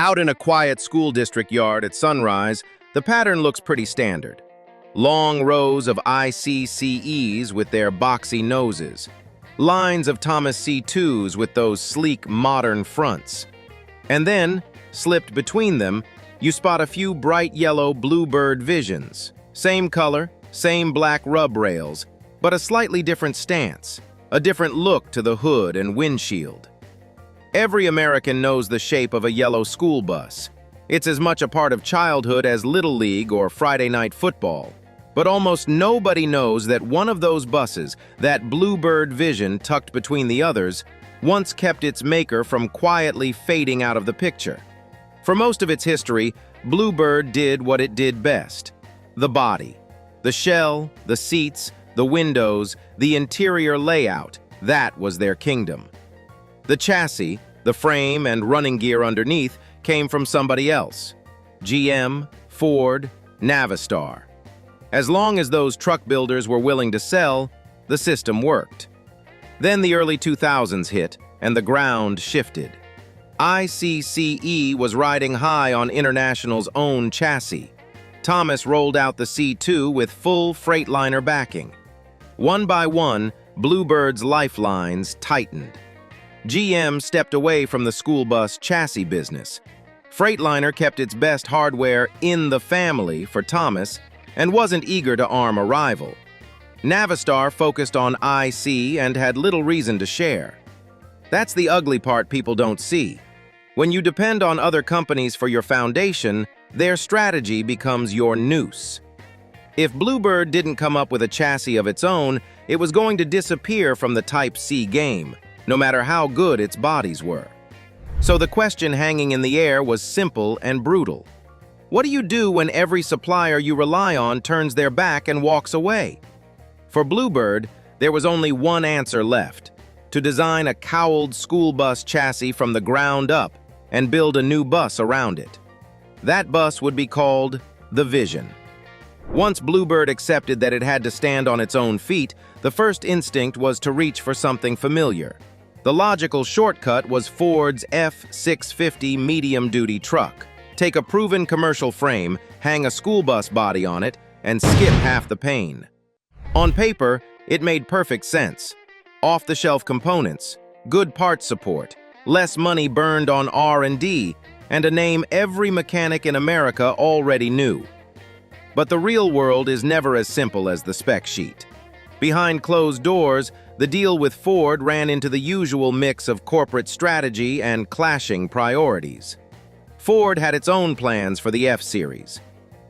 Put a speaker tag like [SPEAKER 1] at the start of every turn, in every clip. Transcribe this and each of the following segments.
[SPEAKER 1] Out in a quiet school district yard at sunrise, the pattern looks pretty standard. Long rows of ICCEs with their boxy noses. Lines of Thomas C2s with those sleek, modern fronts. And then, slipped between them, you spot a few bright yellow Bluebird Visions. Same color, same black rub rails, but a slightly different stance, a different look to the hood and windshield. Every American knows the shape of a yellow school bus. It's as much a part of childhood as Little League or Friday night football. But almost nobody knows that one of those buses, that Bluebird Vision tucked between the others, once kept its maker from quietly fading out of the picture. For most of its history, Bluebird did what it did best. The body. The shell, the seats, the windows, the interior layout, that was their kingdom. The chassis, the frame and running gear underneath came from somebody else. GM, Ford, Navistar. As long as those truck builders were willing to sell, the system worked. Then the early 2000s hit, and the ground shifted. ICCE was riding high on International's own chassis. Thomas rolled out the C2 with full Freightliner backing. One by one, Bluebird's lifelines tightened. GM stepped away from the school bus chassis business. Freightliner kept its best hardware in the family for Thomas and wasn't eager to arm a rival. Navistar focused on IC and had little reason to share. That's the ugly part people don't see. When you depend on other companies for your foundation, their strategy becomes your noose. If Bluebird didn't come up with a chassis of its own, it was going to disappear from the Type C game, no matter how good its bodies were. So the question hanging in the air was simple and brutal. What do you do when every supplier you rely on turns their back and walks away? For Bluebird, there was only one answer left: to design a cowled school bus chassis from the ground up and build a new bus around it. That bus would be called the Vision. Once Bluebird accepted that it had to stand on its own feet, the first instinct was to reach for something familiar. The logical shortcut was Ford's F-650 medium-duty truck. Take a proven commercial frame, hang a school bus body on it, and skip half the pain. On paper, it made perfect sense. Off-the-shelf components, good parts support, less money burned on R&D, and a name every mechanic in America already knew. But the real world is never as simple as the spec sheet. Behind closed doors, the deal with Ford ran into the usual mix of corporate strategy and clashing priorities. Ford had its own plans for the F-Series.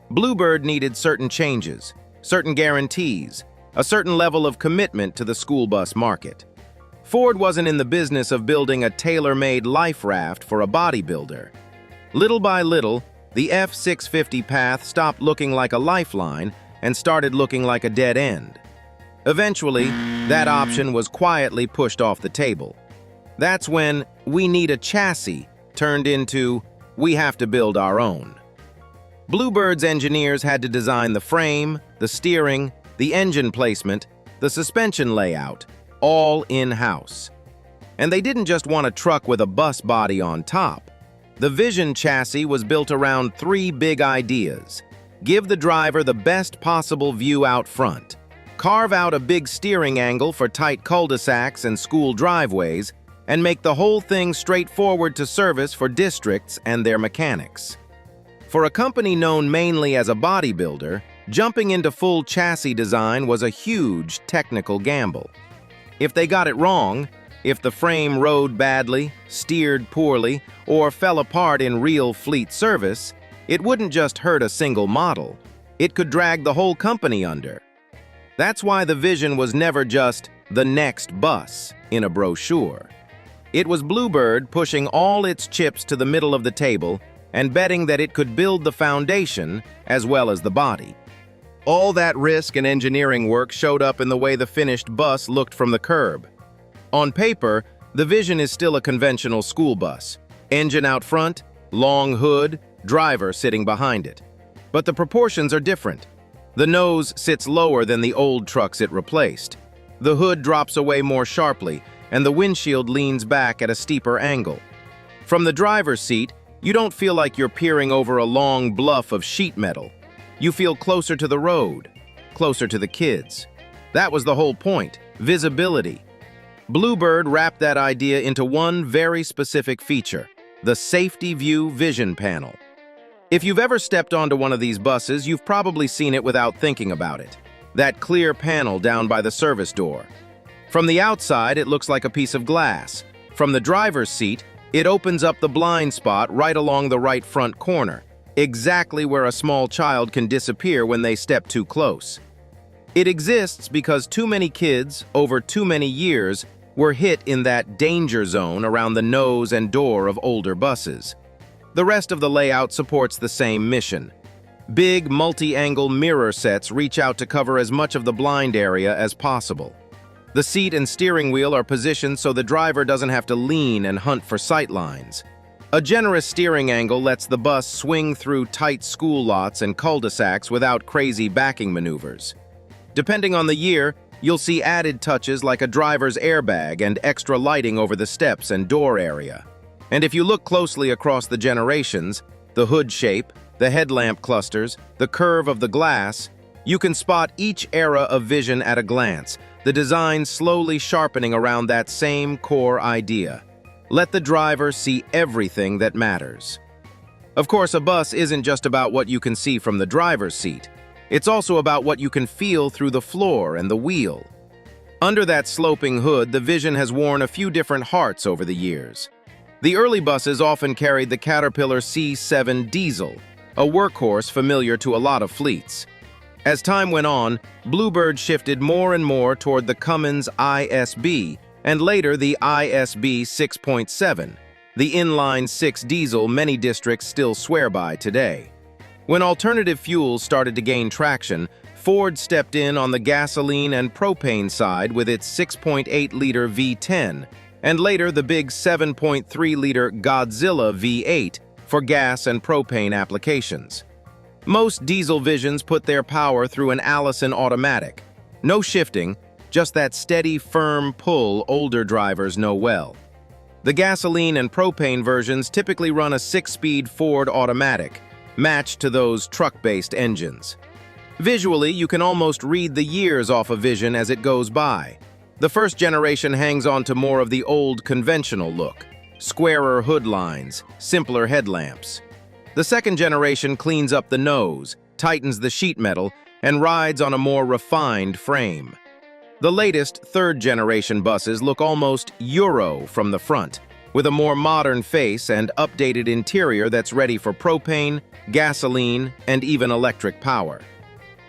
[SPEAKER 1] Bluebird needed certain changes, certain guarantees, a certain level of commitment to the school bus market. Ford wasn't in the business of building a tailor-made life raft for a bodybuilder. Little by little, the F-650 path stopped looking like a lifeline and started looking like a dead end. Eventually, that option was quietly pushed off the table. That's when "we need a chassis" turned into "we have to build our own." Bluebird's engineers had to design the frame, the steering, the engine placement, the suspension layout, all in-house. And they didn't just want a truck with a bus body on top. The Vision chassis was built around three big ideas. Give the driver the best possible view out front. Carve out a big steering angle for tight cul-de-sacs and school driveways, and make the whole thing straightforward to service for districts and their mechanics. For a company known mainly as a bodybuilder, jumping into full chassis design was a huge technical gamble. If they got it wrong, if the frame rode badly, steered poorly, or fell apart in real fleet service, it wouldn't just hurt a single model. It could drag the whole company under. That's why the Vision was never just the next bus in a brochure. It was Bluebird pushing all its chips to the middle of the table and betting that it could build the foundation as well as the body. All that risk and engineering work showed up in the way the finished bus looked from the curb. On paper, the Vision is still a conventional school bus. Engine out front, long hood, driver sitting behind it. But the proportions are different. The nose sits lower than the old trucks it replaced. The hood drops away more sharply, and the windshield leans back at a steeper angle. From the driver's seat, You don't feel like you're peering over a long bluff of sheet metal. You feel closer to the road, closer to the kids. That was the whole point, visibility. Bluebird wrapped that idea into one very specific feature, the Safety View Vision Panel. If you've ever stepped onto one of these buses, you've probably seen it without thinking about it. That clear panel down by the service door. From the outside, it looks like a piece of glass. From the driver's seat, it opens up the blind spot right along the right front corner, exactly where a small child can disappear when they step too close. It exists because too many kids, over too many years, were hit in that danger zone around the nose and door of older buses. The rest of the layout supports the same mission. Big multi-angle mirror sets reach out to cover as much of the blind area as possible. The seat and steering wheel are positioned so the driver doesn't have to lean and hunt for sight lines. A generous steering angle lets the bus swing through tight school lots and cul-de-sacs without crazy backing maneuvers. Depending on the year, you'll see added touches like a driver's airbag and extra lighting over the steps and door area. And if you look closely across the generations, the hood shape, the headlamp clusters, the curve of the glass, you can spot each era of vision at a glance, the design slowly sharpening around that same core idea. Let the driver see everything that matters. Of course, a bus isn't just about what you can see from the driver's seat. It's also about what you can feel through the floor and the wheel. Under that sloping hood, the vision has worn a few different hearts over the years. The early buses often carried the Caterpillar C7 diesel, a workhorse familiar to a lot of fleets. As time went on, Bluebird shifted more and more toward the Cummins ISB and later the ISB 6.7, the inline-six diesel many districts still swear by today. When alternative fuels started to gain traction, Ford stepped in on the gasoline and propane side with its 6.8-liter V10, and later the big 7.3-liter Godzilla V8 for gas and propane applications. Most diesel Visions put their power through an Allison automatic. No shifting, just that steady, firm pull older drivers know well. The gasoline and propane versions typically run a 6-speed Ford automatic, matched to those truck-based engines. Visually, you can almost read the years off a Vision as it goes by. The first generation hangs on to more of the old conventional look, squarer hood lines, simpler headlamps. The second generation cleans up the nose, tightens the sheet metal, and rides on a more refined frame. The latest third-generation buses look almost Euro from the front, with a more modern face and updated interior that's ready for propane, gasoline, and even electric power.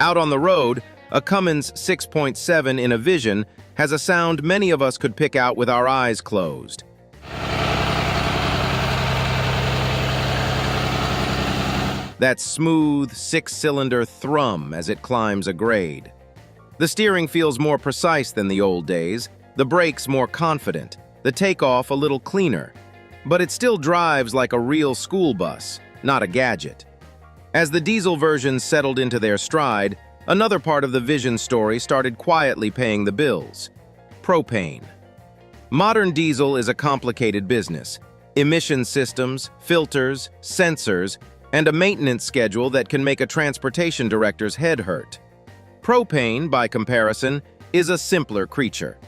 [SPEAKER 1] Out on the road, a Cummins 6.7 in a Vision has a sound many of us could pick out with our eyes closed. That smooth, six-cylinder thrum as it climbs a grade. The steering feels more precise than the old days, the brakes more confident, the takeoff a little cleaner. But it still drives like a real school bus, not a gadget. As the diesel versions settled into their stride, another part of the Vision story started quietly paying the bills. Propane. Modern diesel is a complicated business. Emission systems, filters, sensors, and a maintenance schedule that can make a transportation director's head hurt. Propane, by comparison, is a simpler creature.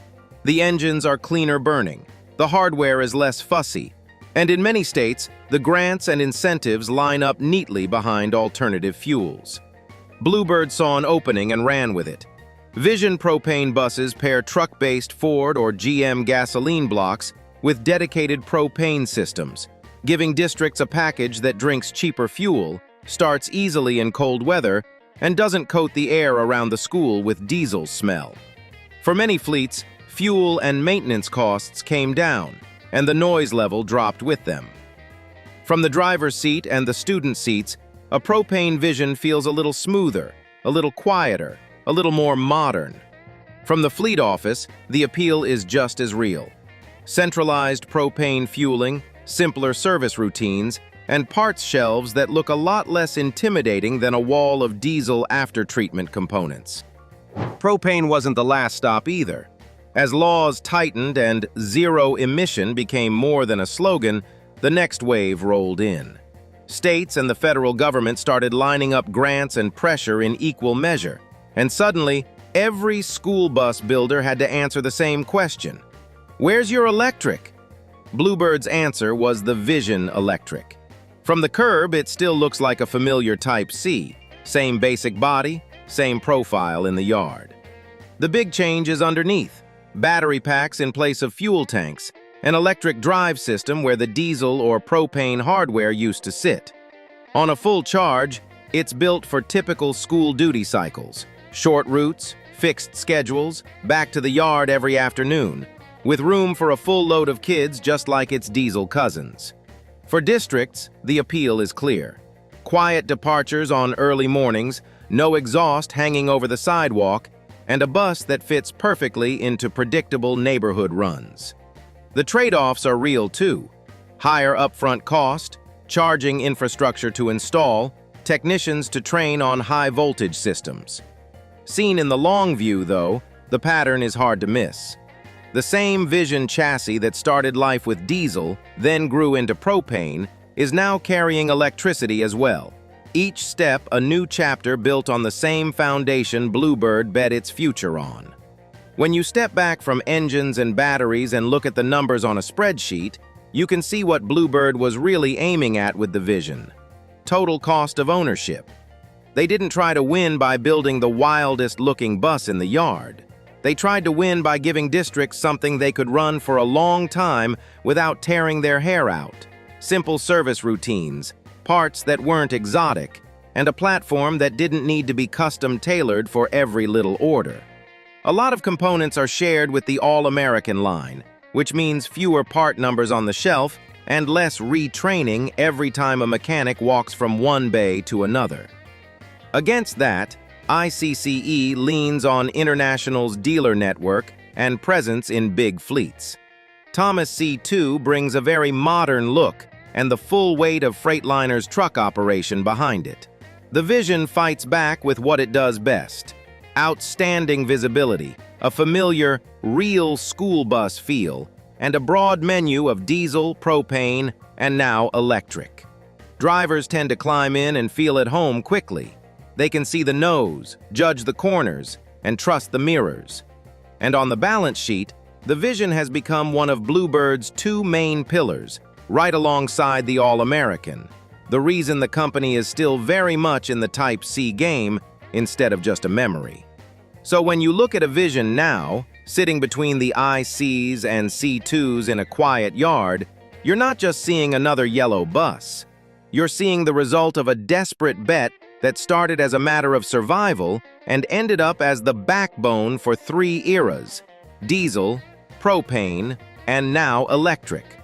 [SPEAKER 1] The engines are cleaner burning, the hardware is less fussy, and in many states, the grants and incentives line up neatly behind alternative fuels. Bluebird saw an opening and ran with it. Vision propane buses pair truck-based Ford or GM gasoline blocks with dedicated propane systems, giving districts a package that drinks cheaper fuel, starts easily in cold weather, and doesn't coat the air around the school with diesel smell. For many fleets, fuel and maintenance costs came down, and the noise level dropped with them. From the driver's seat and the student seats, a propane Vision feels a little smoother, a little quieter, a little more modern. From the fleet office, the appeal is just as real. Centralized propane fueling, simpler service routines, and parts shelves that look a lot less intimidating than a wall of diesel after-treatment components. Propane wasn't the last stop either. As laws tightened and zero emission became more than a slogan, the next wave rolled in. States and the federal government started lining up grants and pressure in equal measure, and suddenly, every school bus builder had to answer the same question. Where's your electric? Bluebird's answer was the Vision Electric. From the curb, it still looks like a familiar Type C. Same basic body, same profile in the yard. The big change is underneath. Battery packs in place of fuel tanks, an electric drive system where the diesel or propane hardware used to sit. On a full charge, it's built for typical school duty cycles, short routes, fixed schedules, back to the yard every afternoon, with room for a full load of kids just like its diesel cousins. For districts, the appeal is clear. Quiet departures on early mornings, no exhaust hanging over the sidewalk, and a bus that fits perfectly into predictable neighborhood runs. The trade-offs are real too. Higher upfront cost, charging infrastructure to install, technicians to train on high-voltage systems. Seen in the long view, though, the pattern is hard to miss. The same Vision chassis that started life with diesel, then grew into propane, is now carrying electricity as well. Each step a new chapter built on the same foundation Bluebird bet its future on. When you step back from engines and batteries and look at the numbers on a spreadsheet, you can see what Bluebird was really aiming at with the Vision. Total cost of ownership. They didn't try to win by building the wildest-looking bus in the yard. They tried to win by giving districts something they could run for a long time without tearing their hair out. Simple service routines, parts that weren't exotic, and a platform that didn't need to be custom-tailored for every little order. A lot of components are shared with the All-American line, which means fewer part numbers on the shelf and less retraining every time a mechanic walks from one bay to another. Against that, ICCE leans on International's dealer network and presence in big fleets. Thomas C2 brings a very modern look and the full weight of Freightliner's truck operation behind it. The Vision fights back with what it does best. Outstanding visibility, a familiar, real school bus feel, and a broad menu of diesel, propane, and now electric. Drivers tend to climb in and feel at home quickly. They can see the nose, judge the corners, and trust the mirrors. And on the balance sheet, the Vision has become one of Bluebird's two main pillars, right alongside the All-American. The reason the company is still very much in the Type C game instead of just a memory. So when you look at a Vision now, sitting between the ICs and C2s in a quiet yard, you're not just seeing another yellow bus. You're seeing the result of a desperate bet that started as a matter of survival and ended up as the backbone for three eras: diesel, propane, and now electric.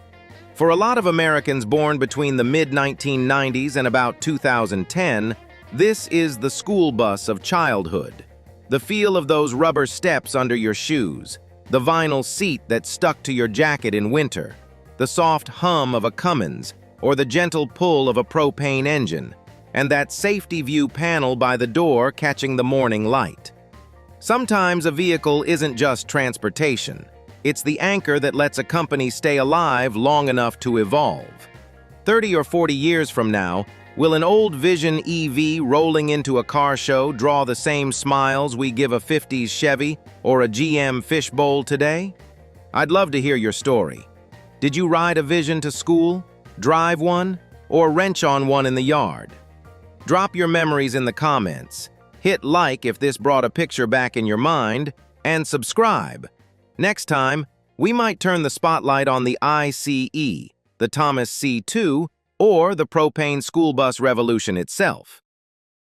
[SPEAKER 1] For a lot of Americans born between the mid-1990s and about 2010, this is the school bus of childhood. The feel of those rubber steps under your shoes, the vinyl seat that stuck to your jacket in winter, the soft hum of a Cummins, or the gentle pull of a propane engine, and that safety view panel by the door catching the morning light. Sometimes a vehicle isn't just transportation. It's the anchor that lets a company stay alive long enough to evolve. 30 or 40 years from now, will an old Vision EV rolling into a car show draw the same smiles we give a 50s Chevy or a GM fishbowl today? I'd love to hear your story. Did you ride a Vision to school, drive one, or wrench on one in the yard? Drop your memories in the comments. Hit like if this brought a picture back in your mind, and subscribe. Next time, we might turn the spotlight on the ICE, the Thomas C2, or the propane school bus revolution itself.